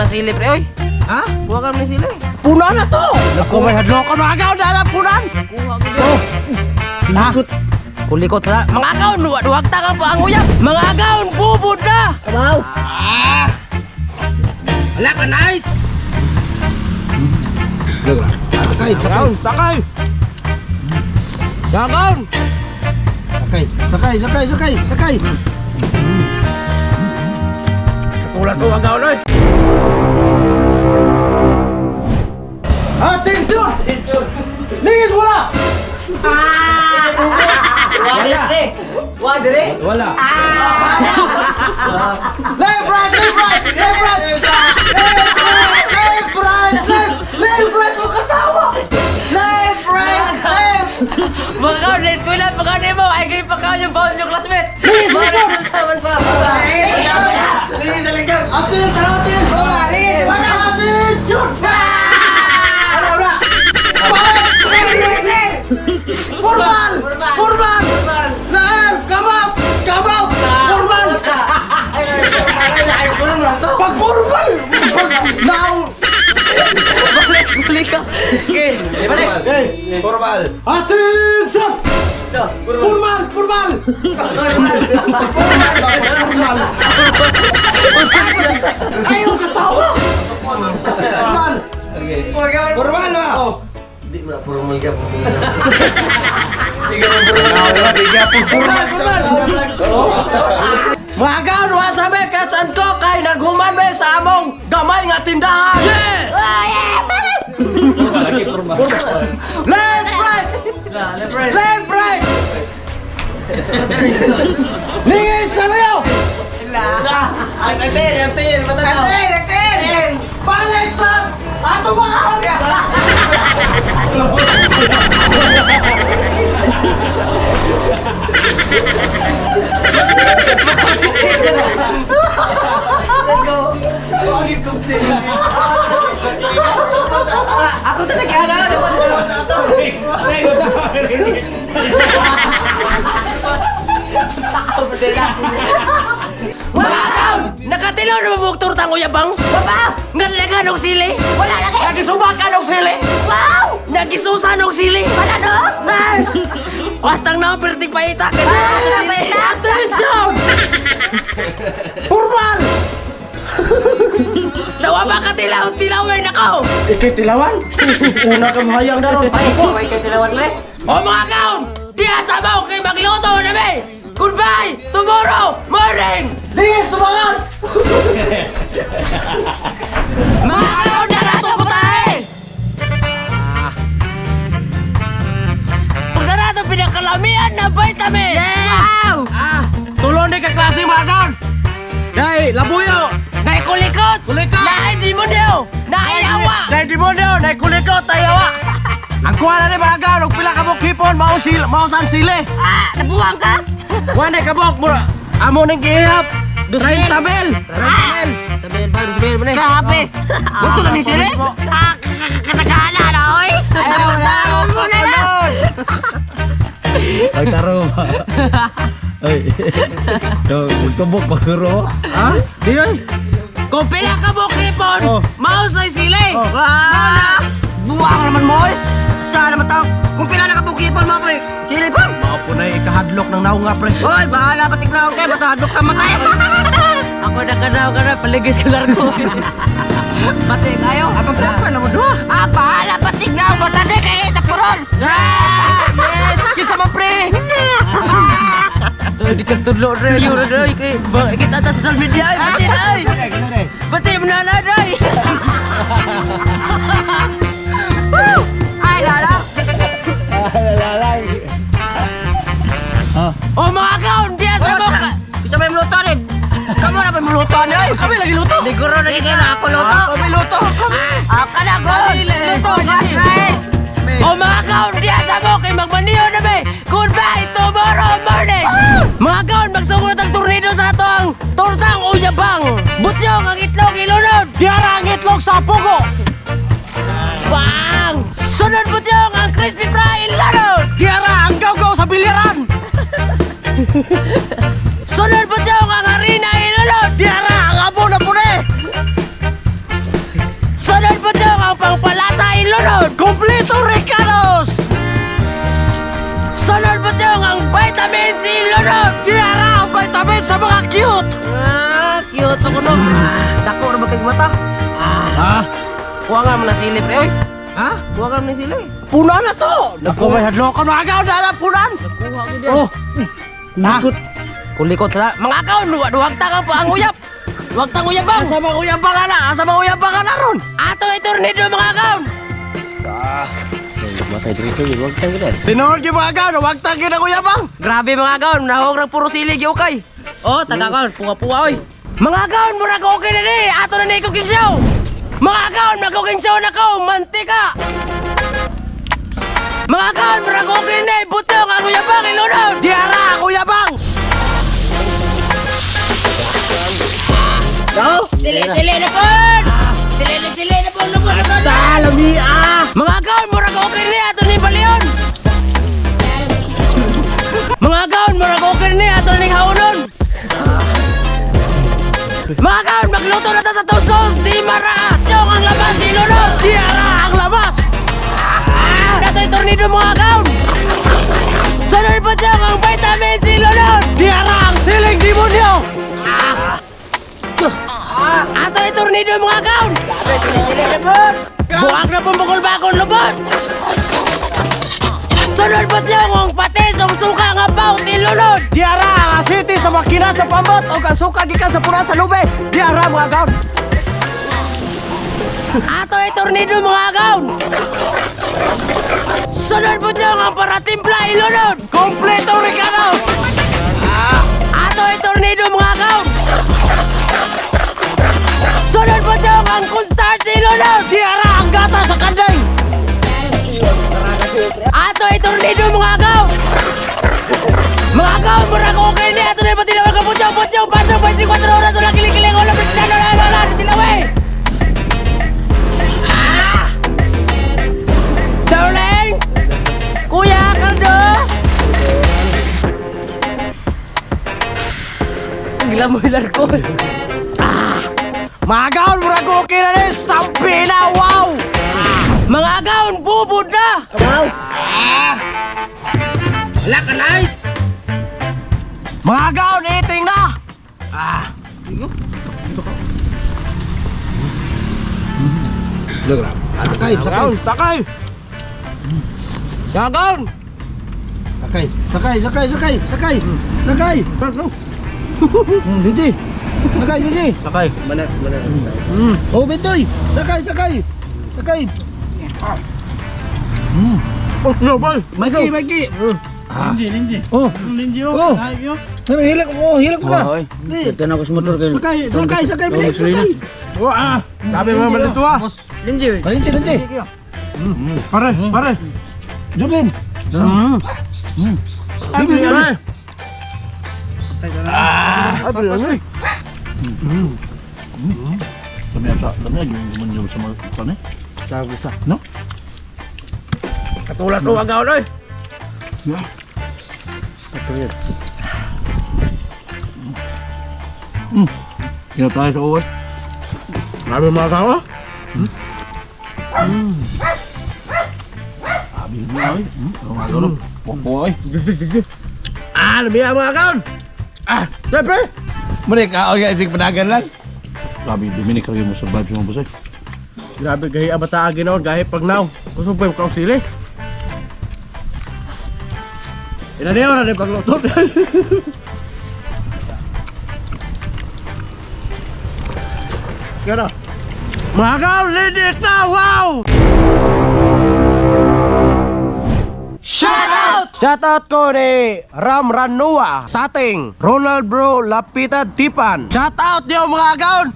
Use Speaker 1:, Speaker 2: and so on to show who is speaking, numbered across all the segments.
Speaker 1: ng sili, pre, oy.
Speaker 2: Ha?
Speaker 1: Kuha ka ng sili.
Speaker 3: Puno na to.
Speaker 2: Naku, may hadlok ka. Mga gaon na alam punan.
Speaker 1: Kuha ka dito.
Speaker 2: Likot.
Speaker 1: Kulikot na. Mga agaon, duwag tangan po ang uyap. Mga agaon, bubod na.
Speaker 3: Wow.
Speaker 1: Wala ka, nice.
Speaker 2: Sakay, sakay, sakay.
Speaker 1: Agaon.
Speaker 2: Sakay, sakay, sakay, sakay, sakay. Katulas ko ang gaon, oy. Attention! Lingis wala! Wala. Left, right, left, right, left, right. Left, right, left, right. Huwag katawa. Left, right, left.
Speaker 1: Mga agaon, let's go lang. Pagkano mo, ay kayo pa kayo yung bawal yung classmate. Taman pa.
Speaker 2: Atin, karatin. Attention! Formal! Formal! Nael! Kabaw! Kabaw! Formal! Pag formal! Pag now!
Speaker 1: Balik ka. Okay.
Speaker 2: Formal! Attention! Formal! Formal! Formal! Ayaw katawa! Formal! Formal ba? Hindi mo na formal ka. Mga gaon, wasabi, katsan ko kay naghuman me sa among gamay nga tindahan.
Speaker 1: Yes!
Speaker 2: Left, right! Left, right! Lingis sa layo! Balik sa ato mga harya!
Speaker 3: Ako talaga na.
Speaker 1: Nakatilaw na mabuktor tang uyabang.
Speaker 3: Baba.
Speaker 1: Nga nalaga ng sili.
Speaker 3: Wala lagi.
Speaker 2: Nagisubakan ng sili!
Speaker 3: Wow.
Speaker 1: Nagisusa ng sili.
Speaker 3: Wala no.
Speaker 2: Nice!
Speaker 1: Bastang na perting paita.
Speaker 2: Attention! Formal!
Speaker 1: Sawa ba ka tilawin ako?
Speaker 2: Ikitilawan? Una kang hayang daron.
Speaker 3: May katilawan mo.
Speaker 1: O mga kaon, diya sabaw kay magluto na may. Goodbye, tomorrow morning.
Speaker 2: Lingis, sumangat!
Speaker 1: Mga kaon na nato po tayo. Pagkarato pinakalamian na vitamin. Wow!
Speaker 2: Tulong di ka klase mga gaon! Dahil, labuyo!
Speaker 1: Naikulikot!
Speaker 2: Kulikot!
Speaker 1: Naidemonyo! Naiyawa!
Speaker 2: Dahil demonyo, dahil kulikot, tayawa! Ang kuha na ni mga gaon, huwag pila kabok hipon, mausan sili!
Speaker 3: Nabuwang ka?
Speaker 2: Wala kabok mo! Amo nang gihap! 30 mil! 30 mil!
Speaker 1: Tabihin pa, sabihin mo na.
Speaker 3: Grabe. Gusto na ni sila? Katagana na, oy.
Speaker 2: Ayaw na!
Speaker 3: Ako na na.
Speaker 4: Ay, taro. Ay. So, magkabok magkuro.
Speaker 2: Ha? Di ay!
Speaker 1: Kung pila ka bukipon,
Speaker 2: Oh.
Speaker 1: maus na sili.
Speaker 2: Oh.
Speaker 3: Buwang naman mo, oy. Sana matawag. Kung pila na kabukipon mo, oy. Sili pa.
Speaker 2: Mao po na ikahadlok ng naunga pre!
Speaker 3: Oy, bahala patik na kayo. Batahadok ka matay.
Speaker 1: Ako nakanaw ka na, paligis ko largo. Pati kayo.
Speaker 2: Abang tapay na mo doha!
Speaker 3: Bahala patik na. Batade kayo. Tapuron.
Speaker 2: Yes! Kisa man pre!
Speaker 1: Ito, di ka tudlo rin. Yun rin. Kita ta sa social media. Ay, pati na ay. Pati mo na na ay.
Speaker 3: Ay, lala.
Speaker 1: O mga kaon, diyan sa boka.
Speaker 3: Gusto mo yung luto rin? Kamu na ba yung luto rin?
Speaker 2: Kami lagi luto!
Speaker 1: Liguro na
Speaker 3: Sige
Speaker 1: kita.
Speaker 3: na ako luto.
Speaker 2: Kami luto!
Speaker 3: Ako na go.
Speaker 1: Luto, O mga kaon, diyan sa boka. Magmaniyo na ba? Goodbye, tomorrow morning. Mga kaon, magsugunod ang tornado sa ato ang tortang uyabang. Butyong ang itlog ilunod.
Speaker 2: Diara ang itlog sa pugo!
Speaker 1: Bang! Sunod butyong ang crispy fry ilunod.
Speaker 2: Diara ang gaw-gaw sa biliran!
Speaker 1: Sunod butyong ang harina ilunod.
Speaker 2: Diara ang abo na pune! Kompleto Ricanos!
Speaker 1: Sunod po yung ang vitamin C lunod!
Speaker 2: Tiara ang vitamin sa mga cute!
Speaker 1: Cute ako no. Dako na magkag mata.
Speaker 4: Ha?
Speaker 1: Kuha nga mo na sili, pre. Oy,
Speaker 2: Ha?
Speaker 1: kuha nga mo na sili.
Speaker 2: Puna na to! Ako may hadlokan mga agaw na lang punan!
Speaker 1: Kuha ko dyan.
Speaker 2: Oh! Nakot!
Speaker 1: Kulikot na. Mga kaon, duwag tangang pa ang uyap. Duwag tang uyap bang.
Speaker 2: Asa mga uyab ka na? Asa mga uyab ka na ron?
Speaker 1: Ato ay tornado mga kaon.
Speaker 2: Tinoon ki mga agaw na wag tangin ang uyabang!
Speaker 1: Grabe mga kaon, nahograg puro silig yung kay. Oh, taga kaon, puwa-puwa oy. Mga kaon, mura ko okay na ni. Ato na ni cooking show. Mga kaon, mag-cooking show na ko. Mantika. Mga kaon, mura ko okay na ni. Butong ang uyabang ilunod.
Speaker 2: Tiara ang uyabang!
Speaker 1: Sili na po! Sili na po! Lubot!
Speaker 2: Salami ah!
Speaker 1: Mga kaon, mura ko okay ni ato ni Balion! Mga kaon, mura ko okay ni ato ni Haunon! Mga kaon, magluto na ta sa tosos! Di mara! Tiyong ang labas! Di lunod!
Speaker 2: Tiara ang labas!
Speaker 1: Dato yung tornado mga kaon! Sunod pa tiyong ang vitamin si lunod!
Speaker 2: Tiara ang siling demonyo!
Speaker 1: Ato yung tornado mga kaon! Sili na po! Buwag na pong bukol-bakol lubot! Sunod po tiyong ang patis ang suka nga paut ilunod!
Speaker 2: Tiara ang asiti sa makina sa pambot o ang suka gikan sa pura sa lube! Tiara mga agaw!
Speaker 1: Ato ay tornado mga gaon! Sunod po dyan ang paratimpla ilunod!
Speaker 2: Kompleto Ricanos!
Speaker 1: Ato ay tornado mga gaon! Sunod po dyan ang cornstarch ilunod!
Speaker 2: Tiara ang gata sa kanday!
Speaker 1: Ato ay tornado mga gaon! Mga gaon, mura ko okay ni! Ato na yung patinawag ka putyaw! Pasok 24 oras! Wala kiling-kiling! Wala presidano! Wala! Tinaway! Darling! Kuya, Cardo! Ang gila mo ilan ko.
Speaker 2: Mga agaw, mura ko okay na rin! Sampi na! Wow!
Speaker 1: Mga gaon, bubod na! Wow! Wala ka, nice!
Speaker 2: Mga agaw, eating na! Sakay! Sakay! Sakay!
Speaker 1: Mga gaon!
Speaker 2: Sakay! Sakay! Sakay! Sakay! Sakay! Sakay! DJ! Sakay! DJ!
Speaker 4: Sakay.
Speaker 2: Oh, Bentoy! Sakay! Sakay! Sakay! Oh, no, bal! Mikey! Mikey!
Speaker 4: Linji.
Speaker 2: Oh! Linji! Oh! Ano, hilak mo! Hilak mo ka!
Speaker 4: Ito na ako sa motor kayo.
Speaker 2: Sakay! Sakay! Sakay! Bilis! Sakay! Wah! Sabi mo naman dito ah!
Speaker 1: Linji!
Speaker 2: Linji! Linji! Pare! Pare! Jolin! Bibi! Bibi! Ay, bilang eh!
Speaker 4: Kami ata, kami lagi yung sa mga kami.
Speaker 2: Sabi sa.
Speaker 4: No?
Speaker 2: Katulad ko agaw na eh!
Speaker 4: Kaya tayo sa uwas.
Speaker 2: Marami mga kasama?
Speaker 4: Sabi mo ay. Ang mga gano'n. Pokpo ay.
Speaker 2: Lumiya mga kaon! Siyempre!
Speaker 4: Muna ka, okay, isig panagan lang. Sabi, Dominic, kaya mo survive sa mga busay.
Speaker 2: Grabe, gahi abata ginaon, gahi pagnaw. Gusto pa yung kausili. Ina niyo na rin pagluto. Gano'n? Mga kaon, lidik na! Wow! Shoutout ko ni Ram Ranua sa ating Ronald Bro Lapitan Tipan. Shoutout niyo mga agaon!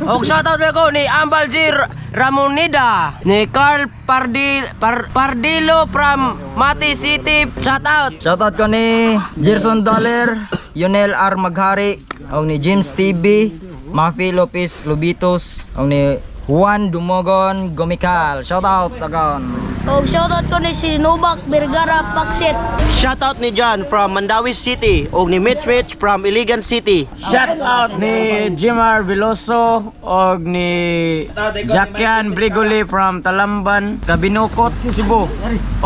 Speaker 1: Og shoutout ko ni Ambal G. Ramonida, ni Carl Pardilo from Mati City. Shoutout!
Speaker 3: Shoutout ko ni Gerson Dollar, Yonel R. Maghari, o ni James TV, Mafi Lopez Lubitos, o ni Juan Dumogon Gomikal. Shoutout, tagon.
Speaker 5: O shoutout ko ni Sinubak Vergara Paksit.
Speaker 2: Shoutout ni John from Mandawi City ug ni Mitch from Iligan City.
Speaker 3: Shout out ni Jimar Veloso og ni Jackian Brigoli from Talamban, Kabinukot, Cebu.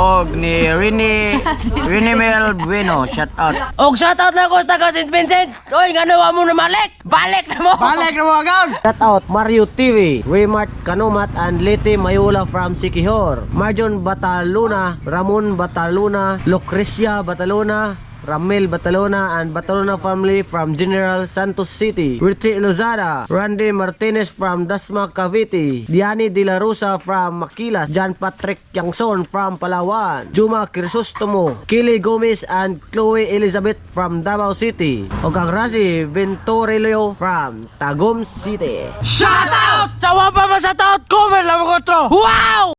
Speaker 3: Og ni Rini Mel Bueno. Shout out.
Speaker 1: Og shoutout lang ko taga St. Vincent. Oy, nga nawa mo na balik na mo.
Speaker 2: Balik na mga gaon! Shout out Mario TV, Raymart Kanumat and Liti Mayula from Sikihor, Marjon Bataluna, Ramon Bataluna, Lucrecia Bataluna, Ramil Batalona and Batalona family from General Santos City, Richie Lozada, Randy Martinez from Dasma Cavite, Diani De La Rosa from Maquilas, John Patrick Yangson from Palawan, Juma Crisostomo, Kili Gomez and Chloe Elizabeth from Davao City, ug ang Razi Ventorilio from Tagum City.
Speaker 1: Shoutout!
Speaker 2: Sawa pa sa taot, comment lang ko to!
Speaker 1: Wow!